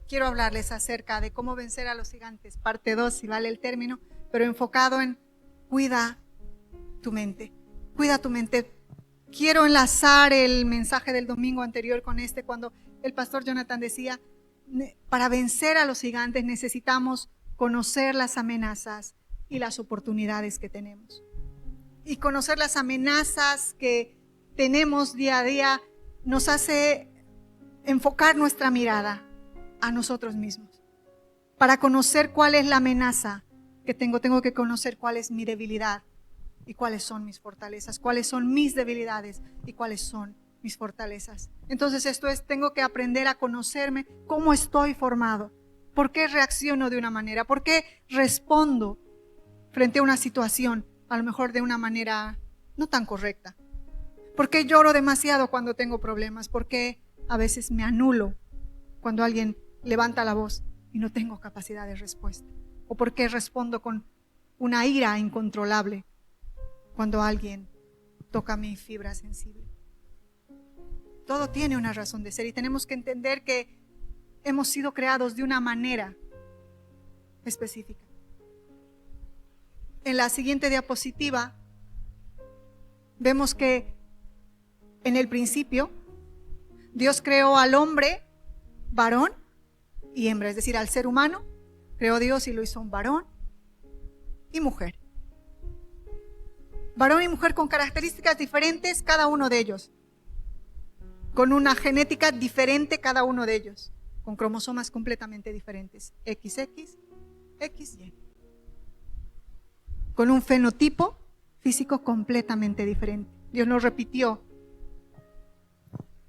quiero hablarles acerca de cómo vencer a los gigantes, parte 2, si vale el término, pero enfocado en cuida tu mente. Cuida tu mente. Quiero enlazar el mensaje del domingo anterior con cuando el pastor Jonathan decía, para vencer a los gigantes necesitamos conocer las amenazas y las oportunidades que tenemos. Y conocer las amenazas que tenemos día a día nos hace enfocar nuestra mirada a nosotros mismos. Para conocer cuál es la amenaza que tengo que conocer cuál es mi debilidad y cuáles son mis fortalezas, cuáles son mis debilidades y cuáles son mis fortalezas. Entonces tengo que aprender a conocerme, cómo estoy formado, por qué reacciono de una manera, por qué respondo frente a una situación, a lo mejor de una manera no tan correcta. ¿Por qué lloro demasiado cuando tengo problemas? ¿Por qué a veces me anulo cuando alguien levanta la voz y no tengo capacidad de respuesta? ¿O por qué respondo con una ira incontrolable cuando alguien toca mi fibra sensible? Todo tiene una razón de ser y tenemos que entender que hemos sido creados de una manera específica. En la siguiente diapositiva vemos que en el principio Dios creó al hombre, varón y hembra, es decir, al ser humano, creó Dios y lo hizo un varón y mujer. Varón y mujer con características diferentes cada uno de ellos, con una genética diferente cada uno de ellos, con cromosomas completamente diferentes, XX, XY, con un fenotipo físico completamente diferente. Dios nos repitió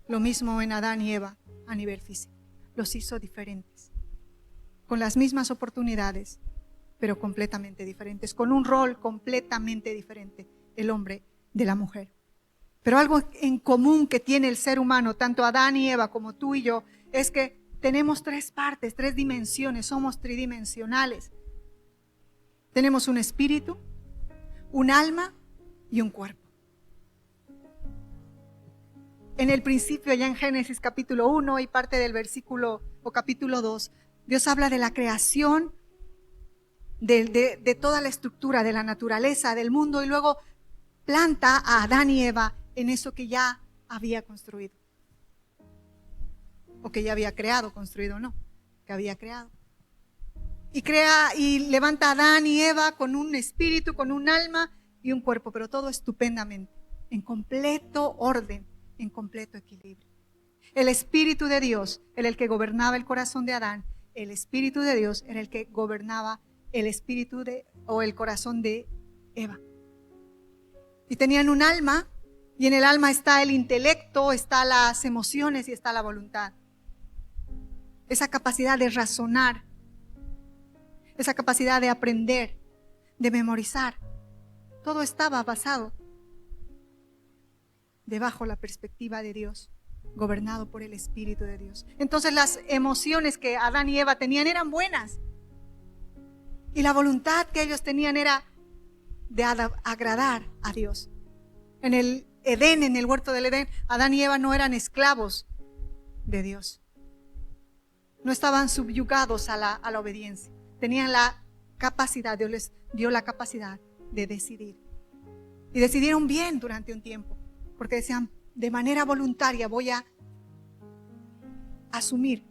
lo mismo en Adán y Eva a nivel físico. Los hizo diferentes, con las mismas oportunidades, pero completamente diferentes, con un rol completamente diferente, el hombre de la mujer. Pero algo en común que tiene el ser humano, tanto Adán y Eva como tú y yo, es que tenemos tres partes, tres dimensiones, somos tridimensionales. Tenemos un espíritu, un alma y un cuerpo. En el principio, ya en Génesis capítulo 1 y parte del versículo o capítulo 2, Dios habla de la creación, de toda la estructura, de la naturaleza, del mundo, y luego planta a Adán y Eva en eso que ya había construido. O que ya había creado, construido no, que había creado. Y crea y levanta a Adán y Eva con un espíritu, con un alma y un cuerpo, pero todo estupendamente, en completo orden, en completo equilibrio. El Espíritu de Dios era el que gobernaba el corazón de Adán, el Espíritu de Dios era el que gobernaba el espíritu o el corazón de Eva. Y tenían un alma, y en el alma está el intelecto, está las emociones y está la voluntad. Esa capacidad de razonar, esa capacidad de aprender, de memorizar, todo estaba basado debajo la perspectiva de Dios, gobernado por el Espíritu de Dios. Entonces las emociones que Adán y Eva tenían eran buenas. Y la voluntad que ellos tenían era de agradar a Dios. En el Edén, en el huerto del Edén, Adán y Eva no eran esclavos de Dios. No estaban subyugados a la obediencia. Tenían la capacidad, Dios les dio la capacidad de decidir. Y decidieron bien durante un tiempo, porque decían, de manera voluntaria voy a asumir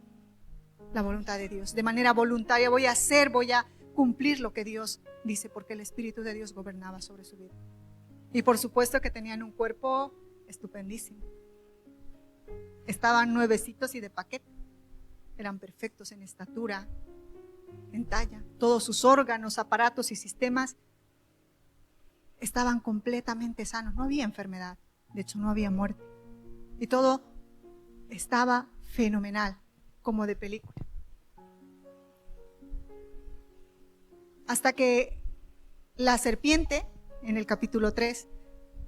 la voluntad de Dios. De manera voluntaria voy a cumplir lo que Dios dice, porque el Espíritu de Dios gobernaba sobre su vida. Y por supuesto que tenían un cuerpo estupendísimo. Estaban nuevecitos y de paquete. Eran perfectos en estatura, en talla. Todos sus órganos, aparatos y sistemas estaban completamente sanos. No había enfermedad. De hecho, no había muerte. Y todo estaba fenomenal, como de película. Hasta que la serpiente, en el capítulo 3,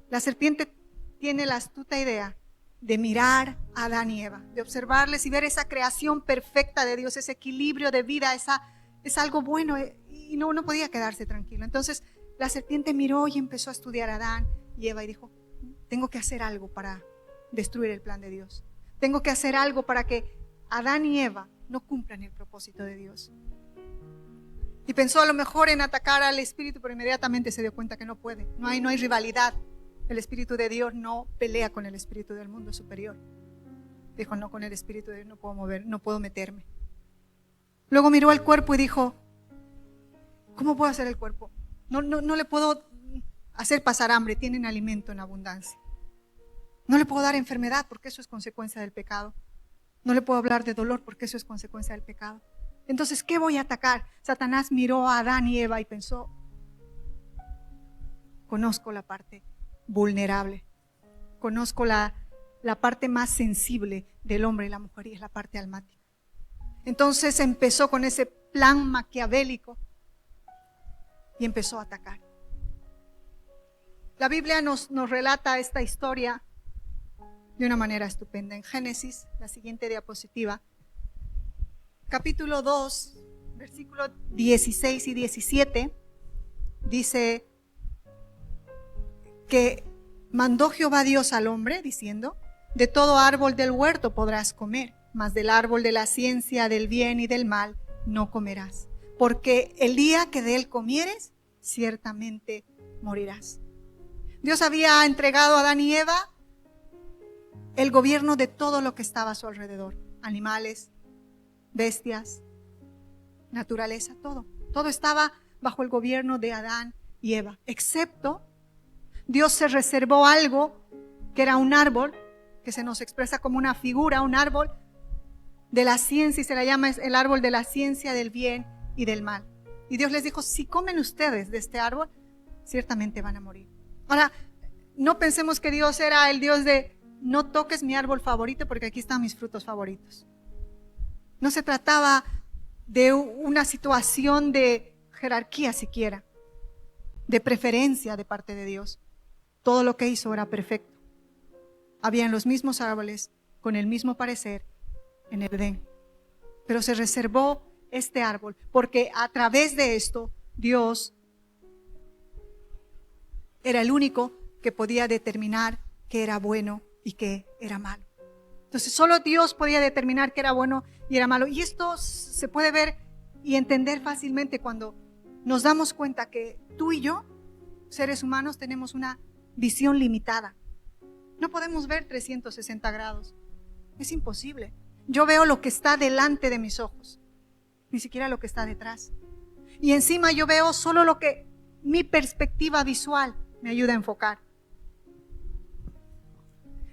la serpiente tiene la astuta idea de mirar a Adán y Eva, de observarles y ver esa creación perfecta de Dios, ese equilibrio de vida, es algo bueno, y no podía quedarse tranquilo. Entonces la serpiente miró y empezó a estudiar a Adán y Eva y dijo, tengo que hacer algo para destruir el plan de Dios. Tengo que hacer algo para que Adán y Eva no cumplan el propósito de Dios. Y pensó a lo mejor en atacar al espíritu, pero inmediatamente se dio cuenta que no puede. No hay rivalidad. El espíritu de Dios no pelea con el espíritu del mundo superior. Dijo, no, con el espíritu de Dios no puedo mover, no puedo meterme. Luego miró al cuerpo y dijo, ¿cómo puedo hacer el cuerpo? No le puedo hacer pasar hambre, tienen alimento en abundancia. No le puedo dar enfermedad porque eso es consecuencia del pecado. No le puedo hablar de dolor porque eso es consecuencia del pecado. Entonces, ¿qué voy a atacar? Satanás miró a Adán y Eva y pensó, conozco la parte vulnerable, conozco la parte más sensible del hombre y la mujer, y es la parte almática. Entonces empezó con ese plan maquiavélico y empezó a atacar. La Biblia nos relata esta historia de una manera estupenda. En Génesis, la siguiente diapositiva, capítulo 2, versículos 16 y 17, dice que mandó Jehová Dios al hombre, diciendo, de todo árbol del huerto podrás comer, mas del árbol de la ciencia del bien y del mal no comerás, porque el día que de él comieres, ciertamente morirás. Dios había entregado a Adán y Eva el gobierno de todo lo que estaba a su alrededor, animales, bestias, naturaleza, todo estaba bajo el gobierno de Adán y Eva, excepto Dios se reservó algo que era un árbol, que se nos expresa como una figura, un árbol de la ciencia, y se la llama el árbol de la ciencia del bien y del mal. Y Dios les dijo, si comen ustedes de este árbol, ciertamente van a morir. Ahora, no pensemos que Dios era el Dios de no toques mi árbol favorito porque aquí están mis frutos favoritos. No se trataba de una situación de jerarquía siquiera, de preferencia de parte de Dios. Todo lo que hizo era perfecto. Habían los mismos árboles con el mismo parecer en el Edén. Pero se reservó este árbol porque a través de esto Dios era el único que podía determinar qué era bueno y qué era malo. Entonces solo Dios podía determinar qué era bueno y era malo. Y esto se puede ver y entender fácilmente cuando nos damos cuenta que tú y yo, seres humanos, tenemos una visión limitada. No podemos ver 360 grados. Es imposible. Yo veo lo que está delante de mis ojos, ni siquiera lo que está detrás. Y encima yo veo solo lo que mi perspectiva visual me ayuda a enfocar.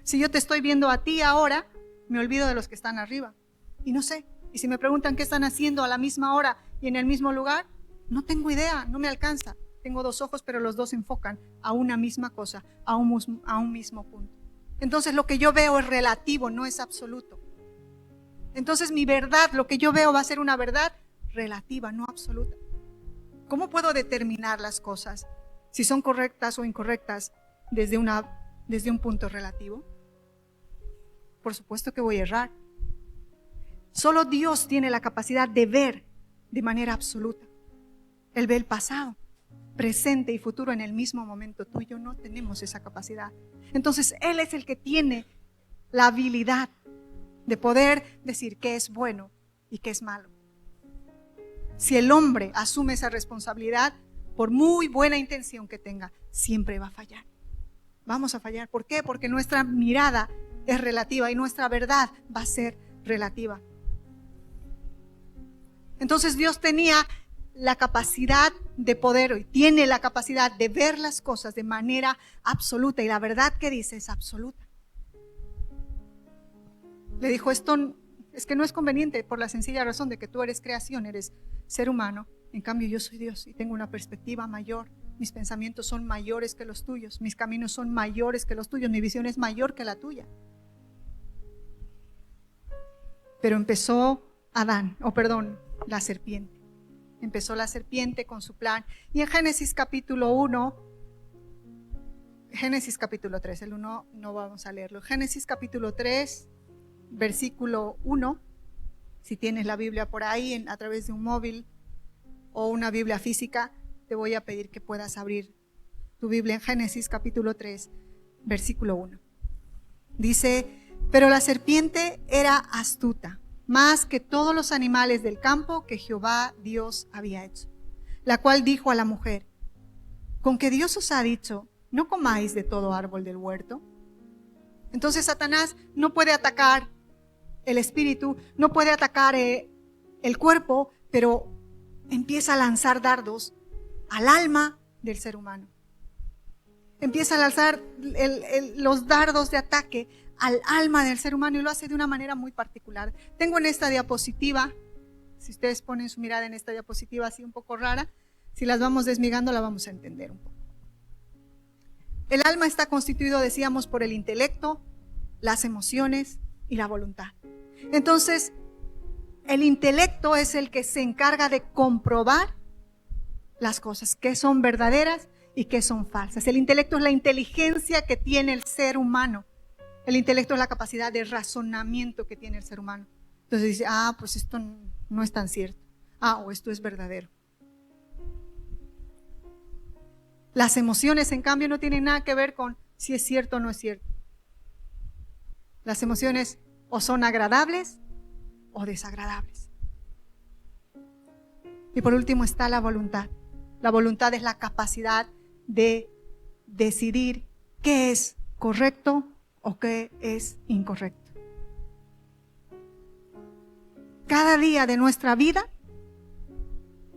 Si yo te estoy viendo a ti ahora, me olvido de los que están arriba. Y no sé. Y si me preguntan qué están haciendo a la misma hora y en el mismo lugar, no tengo idea, no me alcanza. Tengo dos ojos, pero los dos enfocan a una misma cosa, a un mismo punto. Entonces lo que yo veo es relativo, no es absoluto. Entonces mi verdad, lo que yo veo va a ser una verdad relativa, no absoluta. ¿Cómo puedo determinar las cosas si son correctas o incorrectas desde un punto relativo? Por supuesto que voy a errar. Solo Dios tiene la capacidad de ver de manera absoluta. Él ve el pasado, presente y futuro en el mismo momento. Tú y yo no tenemos esa capacidad. Entonces Él es el que tiene la habilidad de poder decir qué es bueno y qué es malo. Si el hombre asume esa responsabilidad, por muy buena intención que tenga, siempre va a fallar. Vamos a fallar. ¿Por qué? Porque nuestra mirada es relativa y nuestra verdad va a ser relativa. Entonces Dios tenía la capacidad de poder, y tiene la capacidad de ver las cosas de manera absoluta, y la verdad que dice es absoluta. Le dijo, esto es que no es conveniente por la sencilla razón de que tú eres creación, eres ser humano, en cambio yo soy Dios y tengo una perspectiva mayor. Mis pensamientos son mayores que los tuyos, mis caminos son mayores que los tuyos, mi visión es mayor que la tuya. Pero empezó la serpiente. Empezó la serpiente con su plan. Y en Génesis capítulo 3, el 1 no vamos a leerlo. Génesis capítulo 3, versículo 1, si tienes la Biblia por ahí a través de un móvil o una Biblia física, te voy a pedir que puedas abrir tu Biblia en Génesis capítulo 3, versículo 1. Dice, pero la serpiente era astuta más que todos los animales del campo que Jehová Dios había hecho. La cual dijo a la mujer: ¿con que Dios os ha dicho, no comáis de todo árbol del huerto? Entonces Satanás no puede atacar el espíritu, no puede atacar el cuerpo, pero empieza a lanzar dardos al alma del ser humano. Empieza a lanzar los dardos de ataque al alma del ser humano, y lo hace de una manera muy particular. Tengo en esta diapositiva, si ustedes ponen su mirada en esta diapositiva así un poco rara, si las vamos desmigando la vamos a entender un poco. El alma está constituido, decíamos, por el intelecto, las emociones y la voluntad. Entonces, el intelecto es el que se encarga de comprobar las cosas, que son verdaderas y que son falsas. El intelecto es la inteligencia que tiene el ser humano. El intelecto es la capacidad de razonamiento que tiene el ser humano. Entonces dice, pues esto no es tan cierto. O esto es verdadero. Las emociones, en cambio, no tienen nada que ver con si es cierto o no es cierto. Las emociones o son agradables o desagradables. Y por último está la voluntad. La voluntad es la capacidad de decidir qué es correcto o qué es incorrecto. Cada día de nuestra vida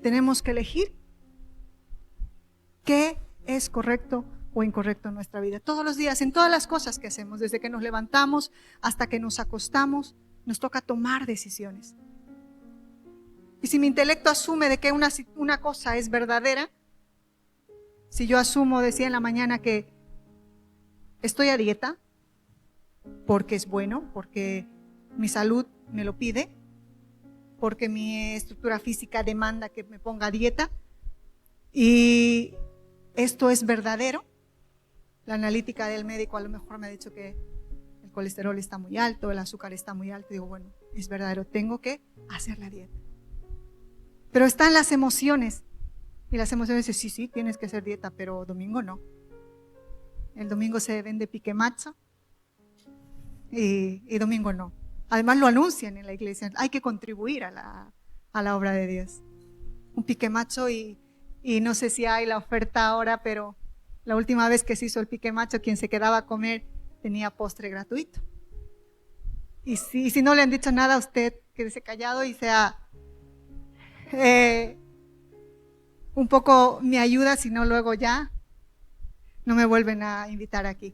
tenemos que elegir qué es correcto o incorrecto en nuestra vida. Todos los días, en todas las cosas que hacemos, desde que nos levantamos hasta que nos acostamos, nos toca tomar decisiones. Y si mi intelecto asume de que una cosa es verdadera, si yo asumo, decía en la mañana, que estoy a dieta porque es bueno, porque mi salud me lo pide, porque mi estructura física demanda que me ponga a dieta, y esto es verdadero, la analítica del médico a lo mejor me ha dicho que el colesterol está muy alto, el azúcar está muy alto, digo, bueno, es verdadero, tengo que hacer la dieta. Pero están las emociones, y las emociones dicen, sí, tienes que hacer dieta, pero domingo no. El domingo se vende pique macho y domingo no. Además lo anuncian en la iglesia, hay que contribuir a la obra de Dios. Un pique macho y no sé si hay la oferta ahora, pero la última vez que se hizo el pique macho, quien se quedaba a comer tenía postre gratuito. Y si no le han dicho nada a usted, quédese callado y sea un poco mi ayuda, si no luego ya no me vuelven a invitar aquí.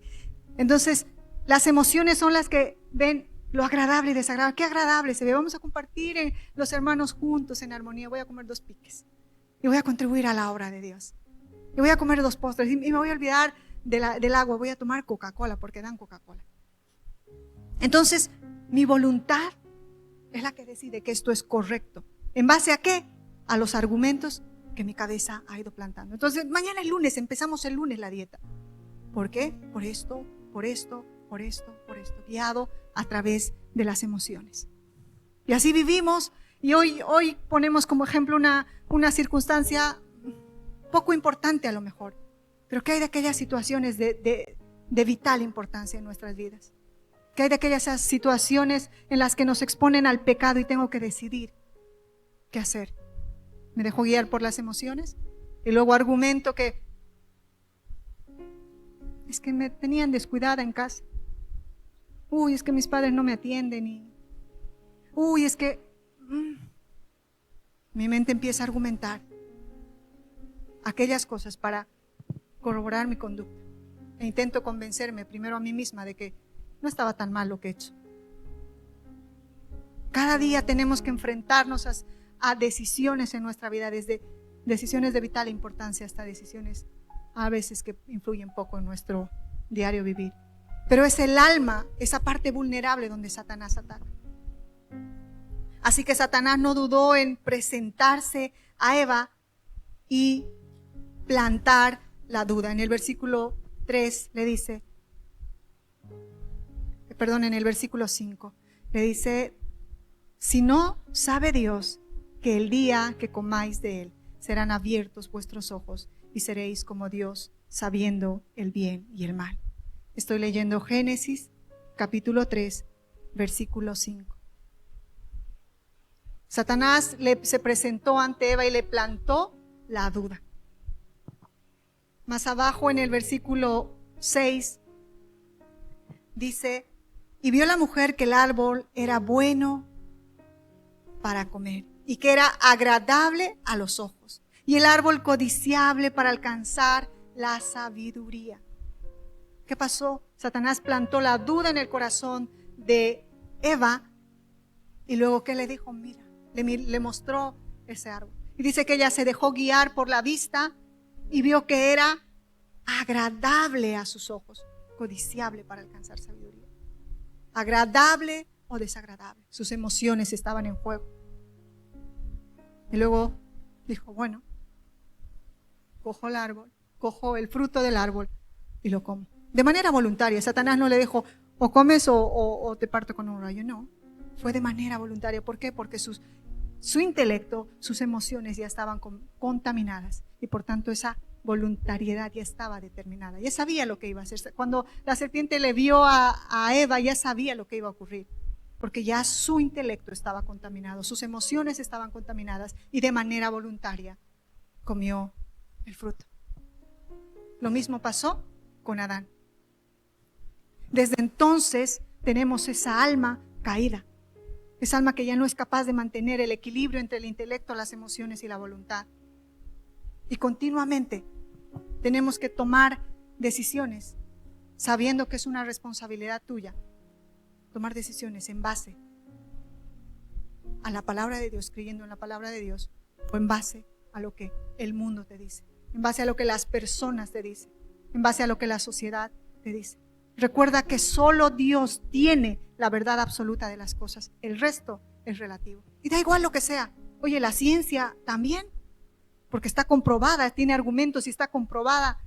Entonces, las emociones son las que ven lo agradable y desagradable. Qué agradable se ve, vamos a compartir los hermanos juntos en armonía, voy a comer 2 piques y voy a contribuir a la obra de Dios. Y voy a comer 2 postres y me voy a olvidar del agua, voy a tomar Coca-Cola porque dan Coca-Cola. Entonces, mi voluntad es la que decide que esto es correcto. ¿En base a qué? A los argumentos que mi cabeza ha ido plantando. Entonces, mañana es lunes, empezamos el lunes la dieta. ¿Por qué? Por esto, guiado a través de las emociones. Y así vivimos, y hoy ponemos como ejemplo una circunstancia poco importante a lo mejor, pero ¿qué hay de aquellas situaciones de vital importancia en nuestras vidas? ¿Qué hay de aquellas situaciones en las que nos exponen al pecado y tengo que decidir qué hacer? ¿Me dejo guiar por las emociones? Y luego argumento que es que me tenían descuidada en casa. Es que mis padres no me atienden. Es que mi mente empieza a argumentar aquellas cosas para corroborar mi conducta. E intento convencerme primero a mí misma de que no estaba tan mal lo que he hecho. Cada día tenemos que enfrentarnos a decisiones en nuestra vida, desde decisiones de vital importancia hasta decisiones a veces que influyen poco en nuestro diario vivir. Pero es el alma, esa parte vulnerable donde Satanás ataca. Así que Satanás no dudó en presentarse a Eva y plantar la duda. En el versículo 3 le dice, en el versículo 5 le dice, si no sabe Dios que el día que comáis de él serán abiertos vuestros ojos y seréis como Dios, sabiendo el bien y el mal. Estoy leyendo Génesis capítulo 3, versículo 5. Satanás se presentó ante Eva y le plantó la duda. Más abajo en el versículo 6 dice, y vio la mujer que el árbol era bueno para comer y que era agradable a los ojos, y el árbol codiciable para alcanzar la sabiduría. ¿Qué pasó? Satanás plantó la duda en el corazón de Eva y luego ¿qué le dijo? Mira, le mostró ese árbol. Y dice que ella se dejó guiar por la vista y vio que era agradable a sus ojos, codiciable para alcanzar sabiduría. Agradable o desagradable. Sus emociones estaban en juego. Y luego dijo, bueno, cojo el árbol, cojo el fruto del árbol y lo como. De manera voluntaria. Satanás no le dijo, o comes o te parto con un rayo. No, fue de manera voluntaria. ¿Por qué? Porque su intelecto, sus emociones ya estaban contaminadas y por tanto esa voluntariedad ya estaba determinada. Ya sabía lo que iba a hacer. Cuando la serpiente le vio a Eva, ya sabía lo que iba a ocurrir. Porque ya su intelecto estaba contaminado, sus emociones estaban contaminadas y de manera voluntaria comió el fruto. Lo mismo pasó con Adán. Desde entonces tenemos esa alma caída, esa alma que ya no es capaz de mantener el equilibrio entre el intelecto, las emociones y la voluntad. Y continuamente tenemos que tomar decisiones sabiendo que es una responsabilidad tuya. Tomar decisiones en base a la palabra de Dios, creyendo en la palabra de Dios, o en base a lo que el mundo te dice, en base a lo que las personas te dicen, en base a lo que la sociedad te dice. Recuerda que solo Dios tiene la verdad absoluta de las cosas, el resto es relativo. Y da igual lo que sea. Oye, la ciencia también, porque está comprobada, tiene argumentos y está comprobada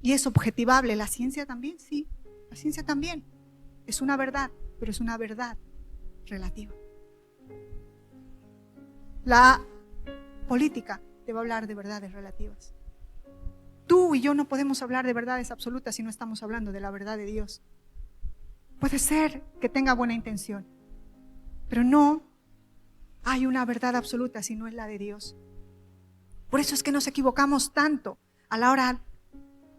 y es objetivable. La ciencia también, sí, la ciencia también. Es una verdad, pero es una verdad relativa. La política te va a hablar de verdades relativas. Tú y yo no podemos hablar de verdades absolutas si no estamos hablando de la verdad de Dios. Puede ser que tenga buena intención, pero no hay una verdad absoluta si no es la de Dios. Por eso es que nos equivocamos tanto a la hora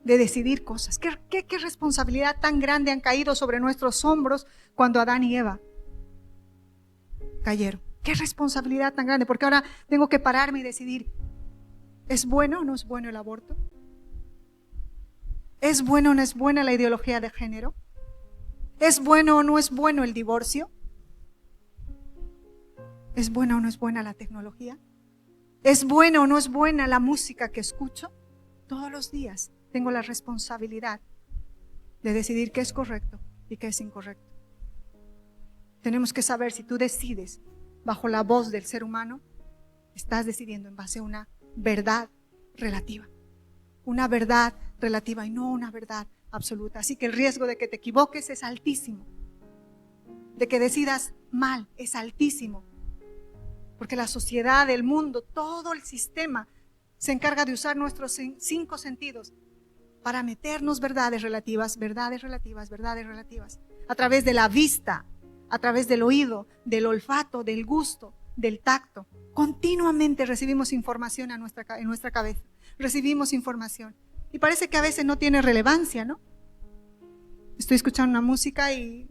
de decidir cosas. ¿Qué responsabilidad tan grande han caído sobre nuestros hombros cuando Adán y Eva cayeron? ¿Qué responsabilidad tan grande? Porque ahora tengo que pararme y decidir, ¿es bueno o no es bueno el aborto? ¿Es bueno o no es buena la ideología de género? ¿Es bueno o no es bueno el divorcio? ¿Es buena o no es buena la tecnología? ¿Es buena o no es buena la música que escucho? Todos los días tengo la responsabilidad de decidir qué es correcto y qué es incorrecto. Tenemos que saber si tú decides bajo la voz del ser humano, estás decidiendo en base a una verdad relativa. Una verdad relativa y no una verdad absoluta. Así que el riesgo de que te equivoques es altísimo. De que decidas mal es altísimo. Porque la sociedad, el mundo, todo el sistema se encarga de usar nuestros 5 sentidos para meternos verdades relativas, verdades relativas, verdades relativas. A través de la vista, a través del oído, del olfato, del gusto, del tacto. Continuamente recibimos información en nuestra cabeza. Recibimos información. Y parece que a veces no tiene relevancia, ¿no? Estoy escuchando una música y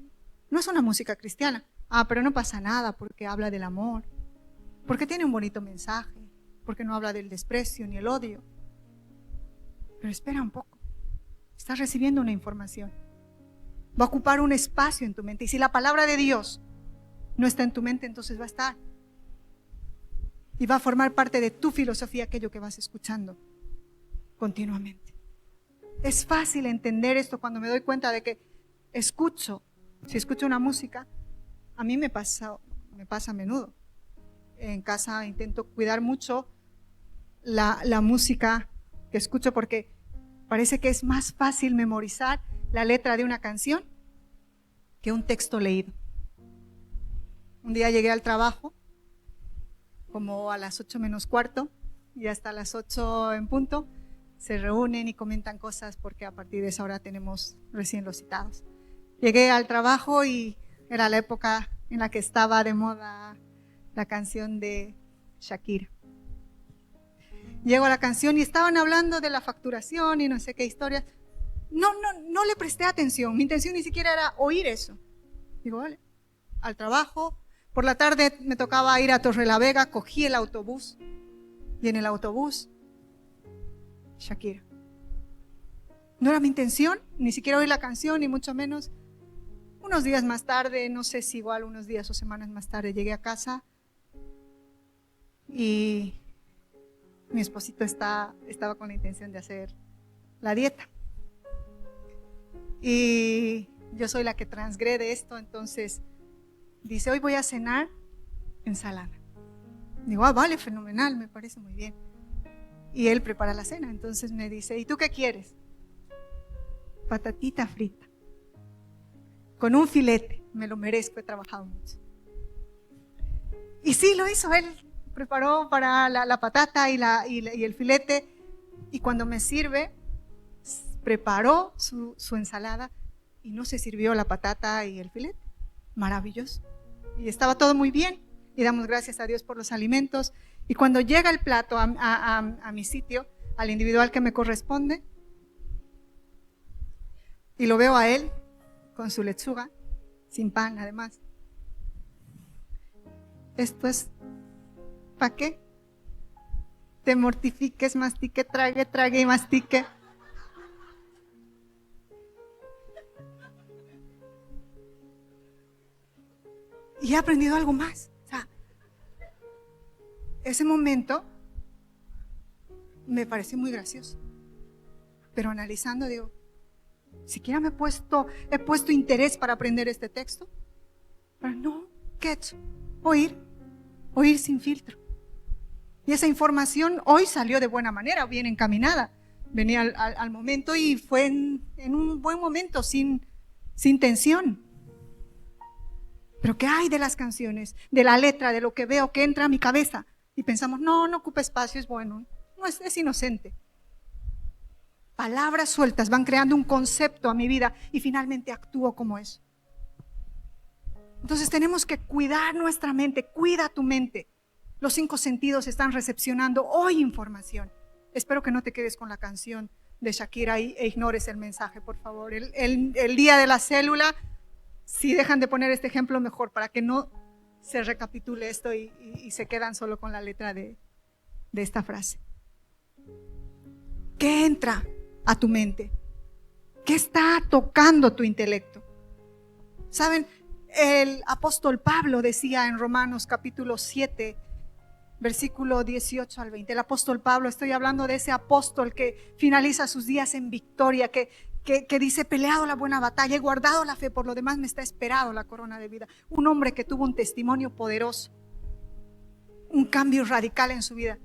no es una música cristiana. Pero no pasa nada porque habla del amor. Porque tiene un bonito mensaje. Porque no habla del desprecio ni el odio. Pero espera un poco. Estás recibiendo una información. Va a ocupar un espacio en tu mente. Y si la palabra de Dios no está en tu mente, entonces va a estar. Y va a formar parte de tu filosofía aquello que vas escuchando continuamente. Es fácil entender esto cuando me doy cuenta de que si escucho una música, a mí me pasa a menudo. En casa intento cuidar mucho la música que escucho porque parece que es más fácil memorizar la letra de una canción que un texto leído. Un día llegué al trabajo como a las 8 menos cuarto y hasta las 8 en punto se reúnen y comentan cosas porque a partir de esa hora tenemos recién los citados. Llegué al trabajo y era la época en la que estaba de moda la canción de Shakira. Llego a la canción y estaban hablando de la facturación y no sé qué historias. No le presté atención. Mi intención ni siquiera era oír eso. Digo, vale, al trabajo. Por la tarde me tocaba ir a Torrelavega, cogí el autobús. Y en el autobús, Shakira. No era mi intención, ni siquiera oír la canción, ni mucho menos. Unos días más tarde, no sé si igual unos días o semanas más tarde, llegué a casa y mi esposito estaba con la intención de hacer la dieta. Y yo soy la que transgrede esto, entonces dice, hoy voy a cenar ensalada. Digo, vale, fenomenal, me parece muy bien. Y él prepara la cena, entonces me dice, ¿y tú qué quieres? Patatita frita, con un filete, me lo merezco, he trabajado mucho. Y sí, lo hizo, él preparó para la patata y el filete, y cuando me sirve, preparó su ensalada y no se sirvió la patata y el filete. Maravilloso. Y estaba todo muy bien, y damos gracias a Dios por los alimentos. Y cuando llega el plato a mi sitio, al individual que me corresponde, y lo veo a él con su lechuga, sin pan además. Esto es, ¿para qué? Te mortifiques, mastique, trague y mastique. Y he aprendido algo más. O sea, ese momento me pareció muy gracioso. Pero analizando digo, siquiera he puesto interés para aprender este texto. Pero no, ¿qué he hecho? Oír sin filtro. Y esa información hoy salió de buena manera, bien encaminada. Venía al momento y fue en un buen momento, sin tensión. Pero ¿qué hay de las canciones, de la letra, de lo que veo que entra a mi cabeza? Y pensamos, no ocupa espacio, es bueno, no es inocente. Palabras sueltas van creando un concepto a mi vida y finalmente actúo como eso. Entonces tenemos que cuidar nuestra mente, cuida tu mente. Los 5 sentidos están recepcionando hoy información. Espero que no te quedes con la canción de Shakira e ignores el mensaje, por favor. El día de la célula, si dejan de poner este ejemplo, mejor, para que no se recapitule esto y se quedan solo con la letra de esta frase. ¿Qué entra a tu mente? ¿Qué está tocando tu intelecto? ¿Saben? El apóstol Pablo decía en Romanos capítulo 7, versículo 18 al 20. El apóstol Pablo, estoy hablando de ese apóstol que finaliza sus días en victoria, que dice, peleado la buena batalla, he guardado la fe, por lo demás me está esperado la corona de vida. Un hombre que tuvo un testimonio poderoso, un cambio radical en su vida.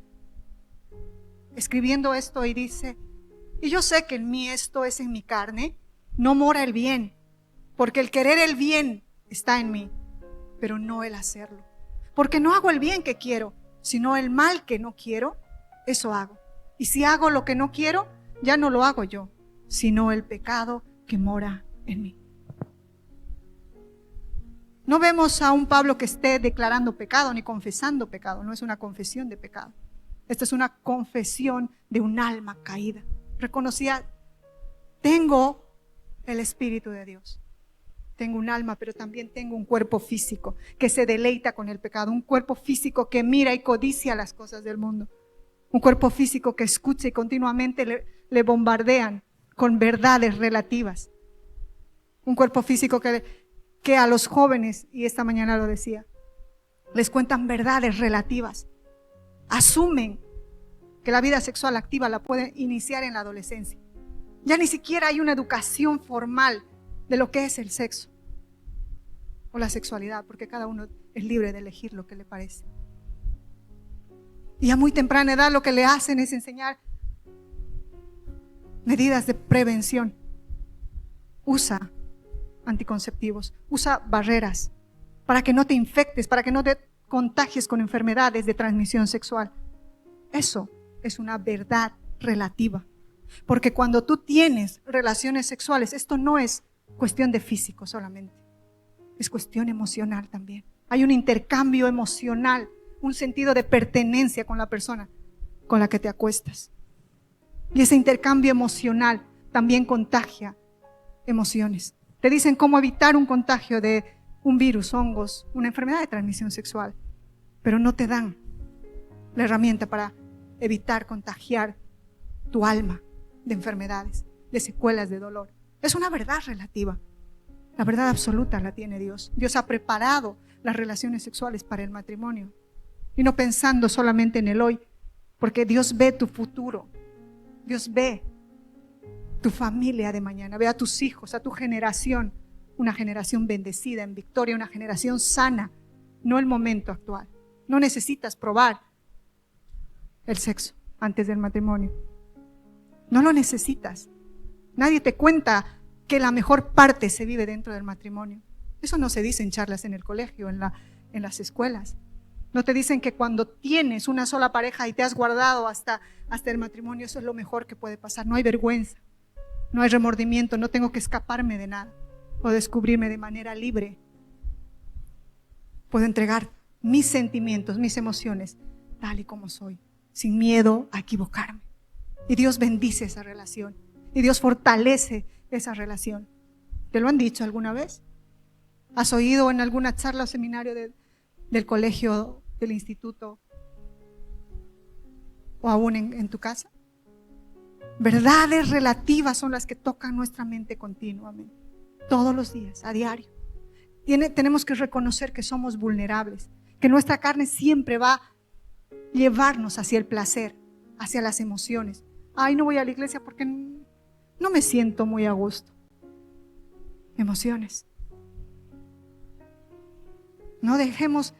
Escribiendo esto y dice, y yo sé que en mí esto es en mi carne, no mora el bien, porque el querer el bien está en mí, pero no el hacerlo. Porque no hago el bien que quiero, sino el mal que no quiero, eso hago. Y si hago lo que no quiero, ya no lo hago yo, sino el pecado que mora en mí. No vemos a un Pablo que esté declarando pecado ni confesando pecado, no es una confesión de pecado. Esta es una confesión de un alma caída. Reconocía, tengo el Espíritu de Dios. Tengo un alma, pero también tengo un cuerpo físico que se deleita con el pecado. Un cuerpo físico que mira y codicia las cosas del mundo. Un cuerpo físico que escucha y continuamente le bombardean con verdades relativas. Un cuerpo físico que a los jóvenes, y esta mañana lo decía, les cuentan verdades relativas. Asumen que la vida sexual activa la pueden iniciar en la adolescencia. Ya ni siquiera hay una educación formal de lo que es el sexo o la sexualidad, porque cada uno es libre de elegir lo que le parece. Y a muy temprana edad lo que le hacen es enseñar medidas de prevención. Usa anticonceptivos, usa barreras para que no te infectes, para que no te contagies con enfermedades de transmisión sexual. Eso es una verdad relativa, porque cuando tú tienes relaciones sexuales, esto no es cuestión de físico solamente, es cuestión emocional también. Hay un intercambio emocional, un sentido de pertenencia con la persona con la que te acuestas. Y ese intercambio emocional también contagia emociones. Te dicen cómo evitar un contagio de un virus, hongos, una enfermedad de transmisión sexual, pero no te dan la herramienta para evitar contagiar tu alma de enfermedades, de secuelas, de dolor. Es una verdad relativa. La verdad absoluta la tiene Dios. Dios ha preparado las relaciones sexuales para el matrimonio. Y no pensando solamente en el hoy, porque Dios ve tu futuro. Dios ve tu familia de mañana, ve a tus hijos, a tu generación, una generación bendecida en victoria, una generación sana, no el momento actual. No necesitas probar el sexo antes del matrimonio. No lo necesitas. Nadie te cuenta que la mejor parte se vive dentro del matrimonio. Eso no se dice en charlas en el colegio, en las escuelas. No te dicen que cuando tienes una sola pareja y te has guardado hasta el matrimonio, eso es lo mejor que puede pasar. No hay vergüenza, no hay remordimiento, no tengo que escaparme de nada. Puedo descubrirme de manera libre. Puedo entregar mis sentimientos, mis emociones, tal y como soy, sin miedo a equivocarme. Y Dios bendice esa relación. Y Dios fortalece esa relación. ¿Te lo han dicho alguna vez? ¿Has oído en alguna charla o seminario del colegio, del instituto, o aún en tu casa? Verdades relativas son las que tocan nuestra mente continuamente, todos los días, a diario. Tenemos que reconocer que somos vulnerables, que nuestra carne siempre va a llevarnos hacia el placer, hacia las emociones. Ay, no voy a la iglesia porque no me siento muy a gusto. Emociones. No dejemos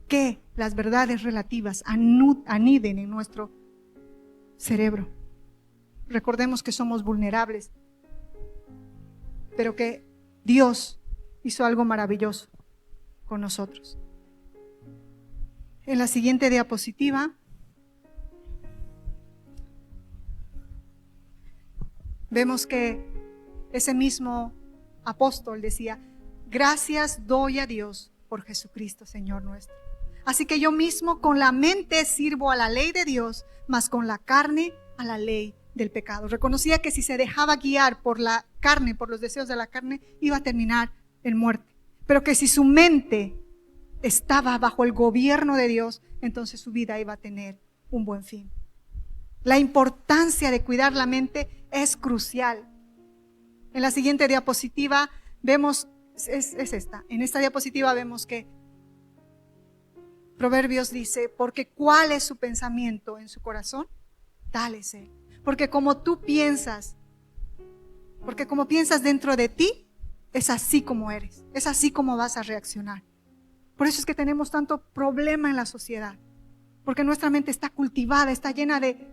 que las verdades relativas aniden en nuestro cerebro. Recordemos que somos vulnerables, pero que Dios hizo algo maravilloso con nosotros. En la siguiente diapositiva vemos que ese mismo apóstol decía: gracias doy a Dios por Jesucristo, Señor nuestro. Así que yo mismo con la mente sirvo a la ley de Dios, mas con la carne a la ley del pecado. Reconocía que si se dejaba guiar por la carne, por los deseos de la carne, iba a terminar en muerte. Pero que si su mente estaba bajo el gobierno de Dios, entonces su vida iba a tener un buen fin. La importancia de cuidar la mente es crucial. En la siguiente diapositiva vemos, es esta. En esta diapositiva vemos que Proverbios dice: porque cuál es su pensamiento en su corazón, tal es él. Porque como piensas dentro de ti, es así como eres, es así como vas a reaccionar. Por eso es que tenemos tanto problema en la sociedad, porque nuestra mente está cultivada, está llena de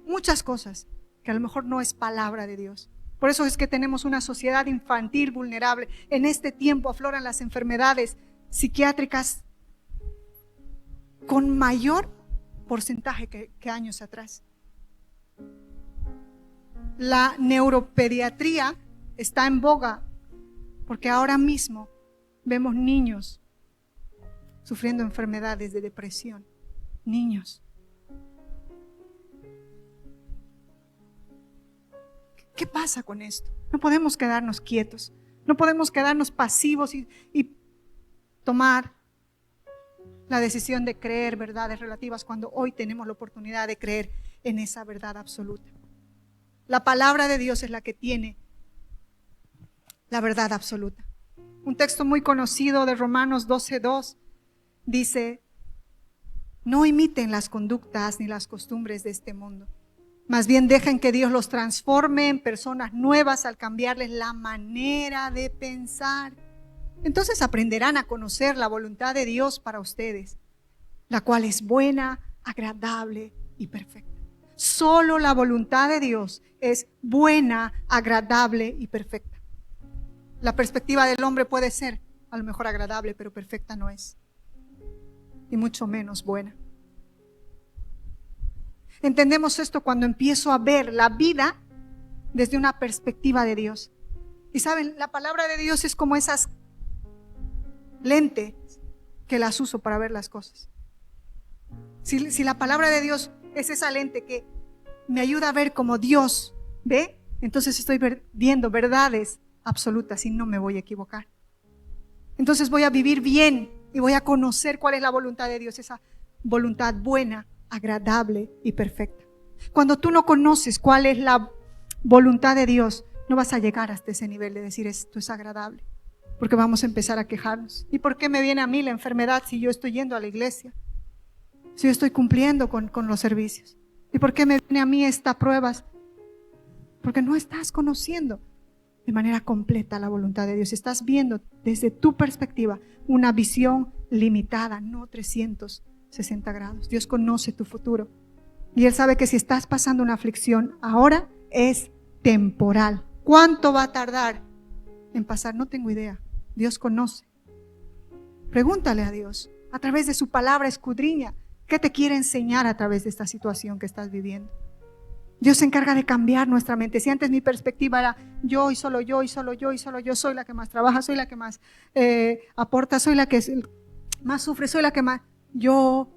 muchas cosas que a lo mejor no es palabra de Dios. Por eso es que tenemos una sociedad infantil vulnerable. En este tiempo afloran las enfermedades psiquiátricas con mayor porcentaje que años atrás. La neuropediatría está en boga porque ahora mismo vemos niños sufriendo enfermedades de depresión. Niños. ¿Qué pasa con esto? No podemos quedarnos quietos, no podemos quedarnos pasivos y tomar la decisión de creer verdades relativas cuando hoy tenemos la oportunidad de creer en esa verdad absoluta. La palabra de Dios es la que tiene la verdad absoluta. Un texto muy conocido de Romanos 12:2 dice: no imiten las conductas ni las costumbres de este mundo. Más bien dejen que Dios los transforme en personas nuevas al cambiarles la manera de pensar. Entonces aprenderán a conocer la voluntad de Dios para ustedes, la cual es buena, agradable y perfecta. Solo la voluntad de Dios es buena, agradable y perfecta. La perspectiva del hombre puede ser a lo mejor agradable, pero perfecta no es. Y mucho menos buena. Entendemos esto cuando empiezo a ver la vida desde una perspectiva de Dios. Y saben, la palabra de Dios es como esas lentes que las uso para ver las cosas. Si la palabra de Dios es esa lente que me ayuda a ver como Dios ve, entonces estoy viendo verdades absolutas y no me voy a equivocar. Entonces voy a vivir bien y voy a conocer cuál es la voluntad de Dios, esa voluntad buena, agradable y perfecta. Cuando tú no conoces cuál es la voluntad de Dios, no vas a llegar hasta ese nivel de decir esto es agradable, porque vamos a empezar a quejarnos. ¿Y por qué me viene a mí la enfermedad si yo estoy yendo a la iglesia? Si yo estoy cumpliendo con los servicios. ¿Y por qué me viene a mí esta prueba? Porque no estás conociendo de manera completa la voluntad de Dios. Estás viendo desde tu perspectiva una visión limitada, no 360 grados. Dios conoce tu futuro. Y Él sabe que si estás pasando una aflicción ahora es temporal. ¿Cuánto va a tardar en pasar? No tengo idea. Dios conoce. Pregúntale a Dios. A través de su palabra escudriña. ¿Qué te quiere enseñar a través de esta situación que estás viviendo? Dios se encarga de cambiar nuestra mente. Si antes mi perspectiva era yo y solo yo y solo yo y solo yo, soy la que más trabaja, soy la que más aporta, soy la que más sufre, soy la que más... Yo.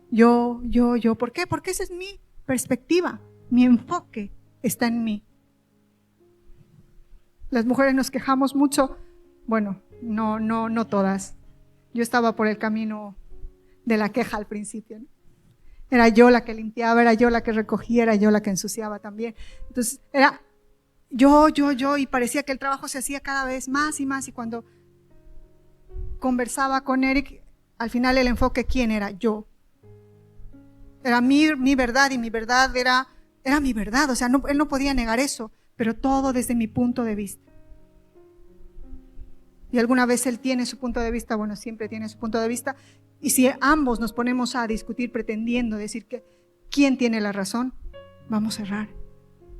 ¿Por qué? Porque esa es mi perspectiva. Mi enfoque está en mí. Las mujeres nos quejamos mucho. Bueno, no todas. Yo estaba por el camino de la queja al principio, ¿no? Era yo la que limpiaba, era yo la que recogía, era yo la que ensuciaba también. Entonces era yo, y parecía que el trabajo se hacía cada vez más y más. Y cuando conversaba con Eric, al final el enfoque, ¿quién era? Yo. Era mi verdad, y mi verdad era mi verdad. O sea, él no podía negar eso, pero todo desde mi punto de vista. Y alguna vez él tiene su punto de vista, bueno, siempre tiene su punto de vista. Y si ambos nos ponemos a discutir pretendiendo decir que quién tiene la razón, vamos a errar.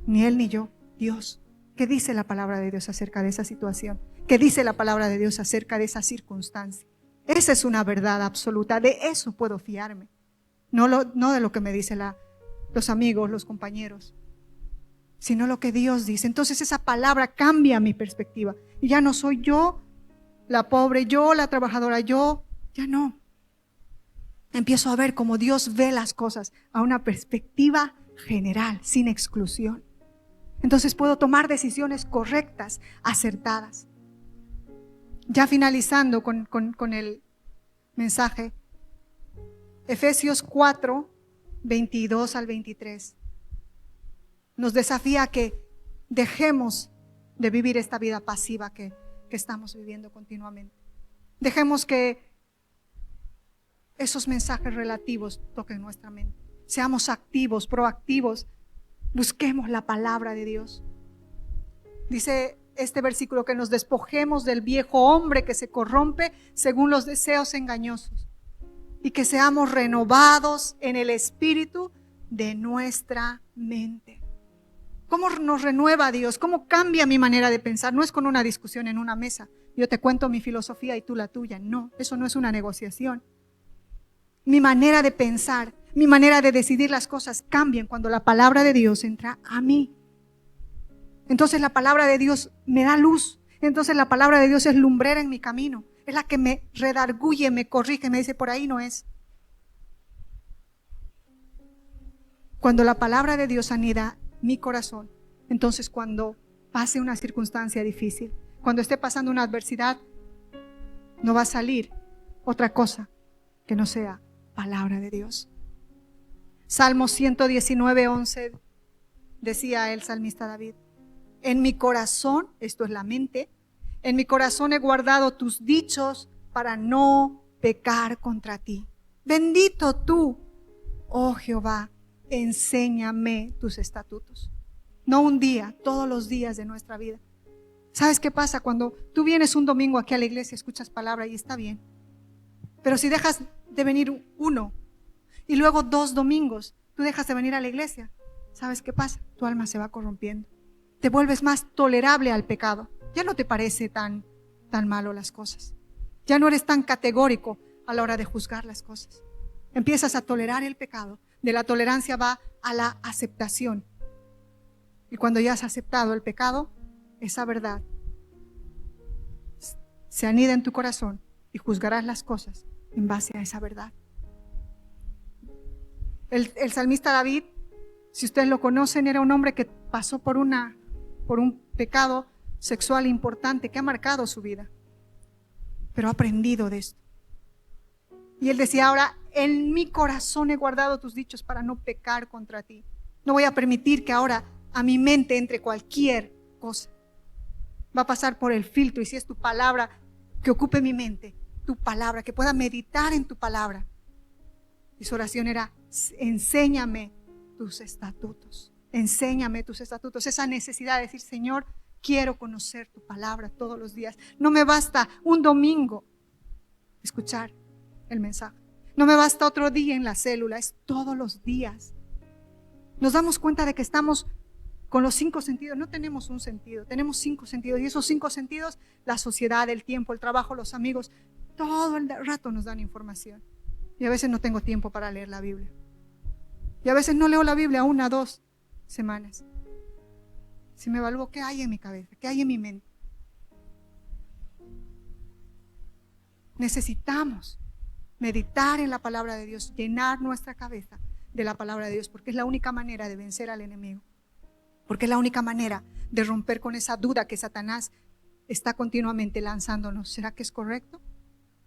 Ni él ni yo, Dios. ¿Qué dice la palabra de Dios acerca de esa situación? ¿Qué dice la palabra de Dios acerca de esa circunstancia? Esa es una verdad absoluta, de eso puedo fiarme. No de lo que me dicen los amigos, los compañeros, sino lo que Dios dice. Entonces esa palabra cambia mi perspectiva. Y ya no soy yo la pobre, yo la trabajadora, ya no. Empiezo a ver cómo Dios ve las cosas a una perspectiva general, sin exclusión. Entonces puedo tomar decisiones correctas, acertadas. Ya finalizando con el mensaje, Efesios 4, 22 al 23, nos desafía a que dejemos de vivir esta vida pasiva que estamos viviendo continuamente. Dejemos que esos mensajes relativos toquen nuestra mente. Seamos activos, proactivos. Busquemos la palabra de Dios. Dice este versículo que nos despojemos del viejo hombre que se corrompe según los deseos engañosos y que seamos renovados en el espíritu de nuestra mente. ¿Cómo nos renueva Dios? ¿Cómo cambia mi manera de pensar? No es con una discusión en una mesa. Yo te cuento mi filosofía y tú la tuya. No, eso no es una negociación. Mi manera de pensar, mi manera de decidir las cosas cambian cuando la palabra de Dios entra a mí. Entonces la palabra de Dios me da luz. Entonces la palabra de Dios es lumbrera en mi camino. Es la que me redarguye, me corrige, me dice por ahí no es. Cuando la palabra de Dios anida mi corazón, entonces cuando pase una circunstancia difícil, cuando esté pasando una adversidad, no va a salir otra cosa que no sea palabra de Dios. Salmo 119, 11 decía el salmista David: en mi corazón, esto es la mente, en mi corazón he guardado tus dichos para no pecar contra ti. Bendito tú, oh Jehová, enséñame tus estatutos. No un día, todos los días de nuestra vida. ¿Sabes qué pasa? Cuando tú vienes un domingo aquí a la iglesia, escuchas palabra y está bien. Pero si dejas de venir uno y luego 2 domingos, tú dejas de venir a la iglesia, ¿sabes qué pasa? Tu alma se va corrompiendo. Te vuelves más tolerable al pecado. Ya no te parece tan malo las cosas. Ya no eres tan categórico a la hora de juzgar las cosas. Empiezas a tolerar el pecado. De la tolerancia va a la aceptación. Y cuando ya has aceptado el pecado, esa verdad se anida en tu corazón y juzgarás las cosas en base a esa verdad. El salmista David, si ustedes lo conocen, era un hombre que pasó por un pecado sexual importante que ha marcado su vida, pero ha aprendido de esto. Y él decía, ahora en mi corazón he guardado tus dichos para no pecar contra ti. No voy a permitir que ahora a mi mente entre cualquier cosa. Va a pasar por el filtro, y si es tu palabra, que ocupe mi mente, tu palabra, que pueda meditar en tu palabra. Y su oración era, enséñame tus estatutos, enséñame tus estatutos. Esa necesidad de decir, Señor, quiero conocer tu palabra todos los días. No me basta un domingo escuchar el mensaje. No me basta otro día en la célula, es todos los días. Nos damos cuenta de que estamos con los 5 sentidos. No tenemos un sentido, tenemos 5 sentidos. Y esos 5 sentidos, la sociedad, el tiempo, el trabajo, los amigos, todo el rato nos dan información. Y a veces no tengo tiempo para leer la Biblia. Y a veces no leo la Biblia 1 o 2 semanas. Si me evalúo, ¿qué hay en mi cabeza? ¿Qué hay en mi mente? Necesitamos meditar en la palabra de Dios, llenar nuestra cabeza de la palabra de Dios, porque es la única manera de vencer al enemigo. Porque es la única manera de romper con esa duda que Satanás está continuamente lanzándonos. ¿Será que es correcto?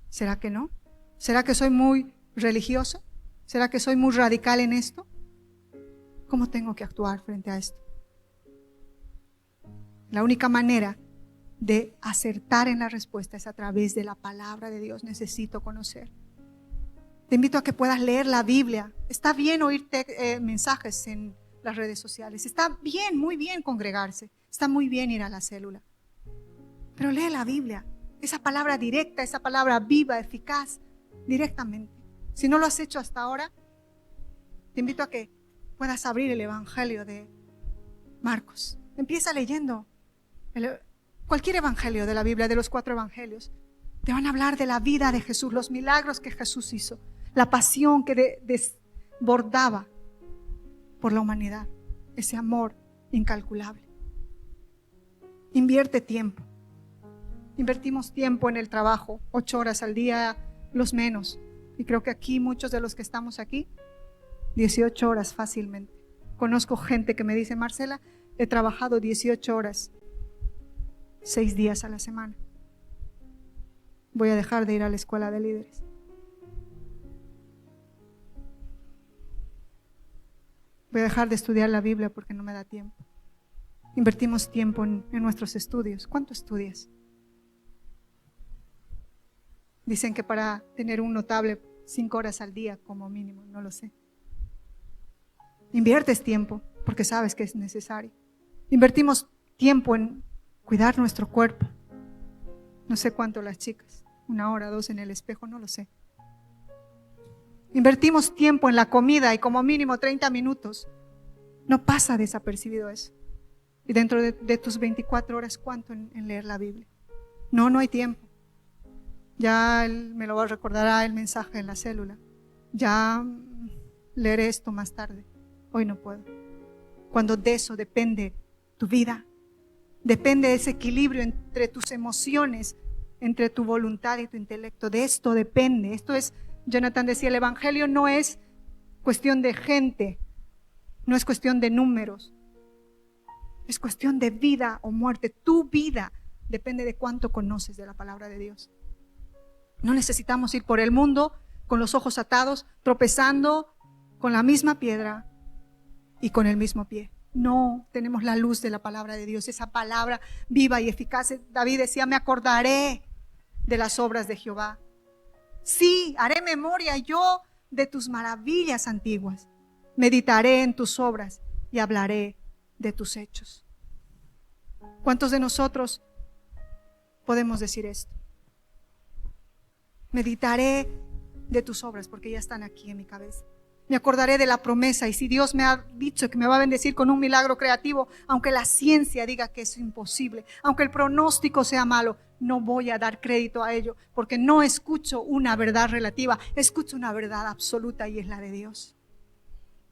¿Será que no? ¿Será que soy muy religioso? ¿Será que soy muy radical en esto? ¿Cómo tengo que actuar frente a esto? La única manera de acertar en la respuesta es a través de la palabra de Dios. Necesito conocer. Te invito a que puedas leer la Biblia. Está bien oír mensajes en las redes sociales. Está bien, muy bien congregarse. Está muy bien ir a la célula. Pero lee la Biblia. Esa palabra directa, esa palabra viva, eficaz, directamente. Si no lo has hecho hasta ahora, te invito a que puedas abrir el Evangelio de Marcos. Empieza leyendo cualquier evangelio de la Biblia, de los 4 evangelios. Te van a hablar de la vida de Jesús, los milagros que Jesús hizo, la pasión que desbordaba por la humanidad, ese amor incalculable. Invierte tiempo. Invertimos tiempo en el trabajo, 8 horas al día, los menos. Y creo que aquí, muchos de los que estamos aquí, 18 horas fácilmente. Conozco gente que me dice, Marcela, he trabajado 18 horas, 6 días a la semana. Voy a dejar de ir a la escuela de líderes. Voy a dejar de estudiar la Biblia porque no me da tiempo. Invertimos tiempo en nuestros estudios. ¿Cuánto estudias? Dicen que para tener un notable 5 horas al día como mínimo, no lo sé. Inviertes tiempo porque sabes que es necesario. Invertimos tiempo en cuidar nuestro cuerpo. No sé cuánto las chicas, 1 hora, 2 en el espejo, no lo sé. Invertimos tiempo en la comida y como mínimo 30 minutos. No pasa desapercibido eso. Y dentro de tus 24 horas, ¿cuánto en leer la Biblia? No hay tiempo. Ya me lo recordará el mensaje en la célula. Ya leeré esto más tarde. Hoy no puedo. Cuando de eso depende tu vida, depende ese equilibrio entre tus emociones, entre tu voluntad y tu intelecto. De esto depende. Esto es, Jonathan decía, el evangelio no es cuestión de gente, no es cuestión de números. Es cuestión de vida o muerte. Tu vida depende de cuánto conoces de la palabra de Dios. No necesitamos ir por el mundo con los ojos atados, tropezando con la misma piedra y con el mismo pie. No, tenemos la luz de la palabra de Dios, esa palabra viva y eficaz. David decía, me acordaré de las obras de Jehová. Sí, haré memoria yo de tus maravillas antiguas. Meditaré en tus obras y hablaré de tus hechos. ¿Cuántos de nosotros podemos decir esto? Meditaré de tus obras porque ya están aquí en mi cabeza. Me acordaré de la promesa, y si Dios me ha dicho que me va a bendecir con un milagro creativo, aunque la ciencia diga que es imposible, aunque el pronóstico sea malo, no voy a dar crédito a ello, porque no escucho una verdad relativa, escucho una verdad absoluta y es la de Dios.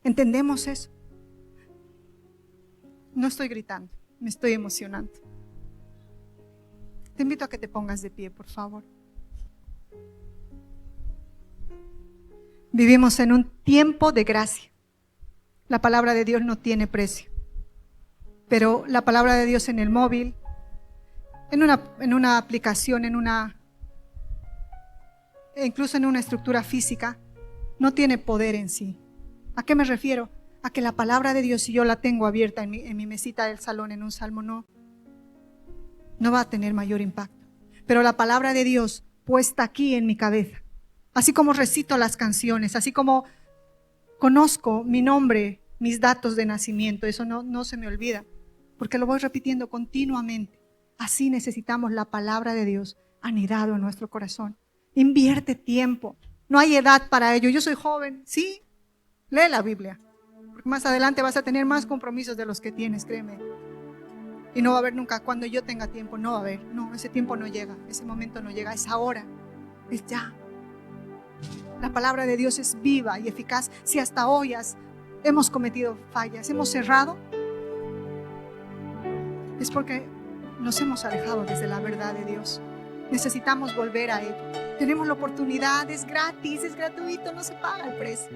¿Entendemos eso? No estoy gritando, me estoy emocionando. Te invito a que te pongas de pie, por favor. Vivimos en un tiempo de gracia. La palabra de Dios no tiene precio. Pero la palabra de Dios en el móvil, en una aplicación, incluso en una estructura física, no tiene poder en sí. ¿A qué me refiero? A que la palabra de Dios, si yo la tengo abierta en mi mesita del salón, en un salmo, no va a tener mayor impacto. Pero la palabra de Dios puesta aquí en mi cabeza, así como recito las canciones, así como conozco mi nombre, mis datos de nacimiento, eso no se me olvida, porque lo voy repitiendo continuamente. Así necesitamos la palabra de Dios anidado en nuestro corazón. Invierte tiempo. No hay edad para ello. Yo soy joven, sí, lee la Biblia, porque más adelante vas a tener más compromisos de los que tienes, créeme. Y no va a haber nunca, cuando yo tenga tiempo, no va a haber. No, ese tiempo no llega, ese momento no llega, es ahora, es ya. La palabra de Dios es viva y eficaz. Si hasta hoy hemos cometido fallas, hemos cerrado, es porque nos hemos alejado desde la verdad de Dios. Necesitamos volver a ello. Tenemos la oportunidad, es gratis, es gratuito, no se paga el precio.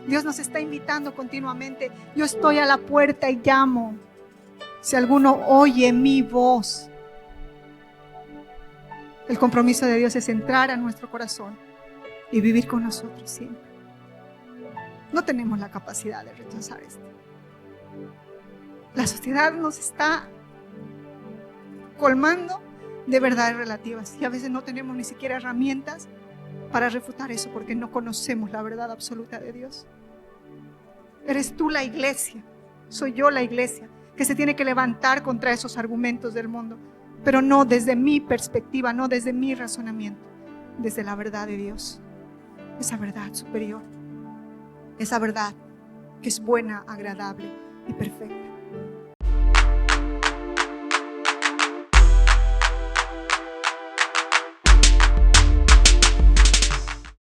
Dios nos está invitando continuamente. Yo estoy a la puerta y llamo. Si alguno oye mi voz, el compromiso de Dios es entrar a nuestro corazón y vivir con nosotros siempre. No tenemos la capacidad de rechazar esto. La sociedad nos está colmando de verdades relativas y a veces no tenemos ni siquiera herramientas para refutar eso porque no conocemos la verdad absoluta de Dios. Eres tú la iglesia, soy yo la iglesia que se tiene que levantar contra esos argumentos del mundo, pero no desde mi perspectiva, no desde mi razonamiento, desde la verdad de Dios, esa verdad superior, esa verdad que es buena, agradable y perfecta.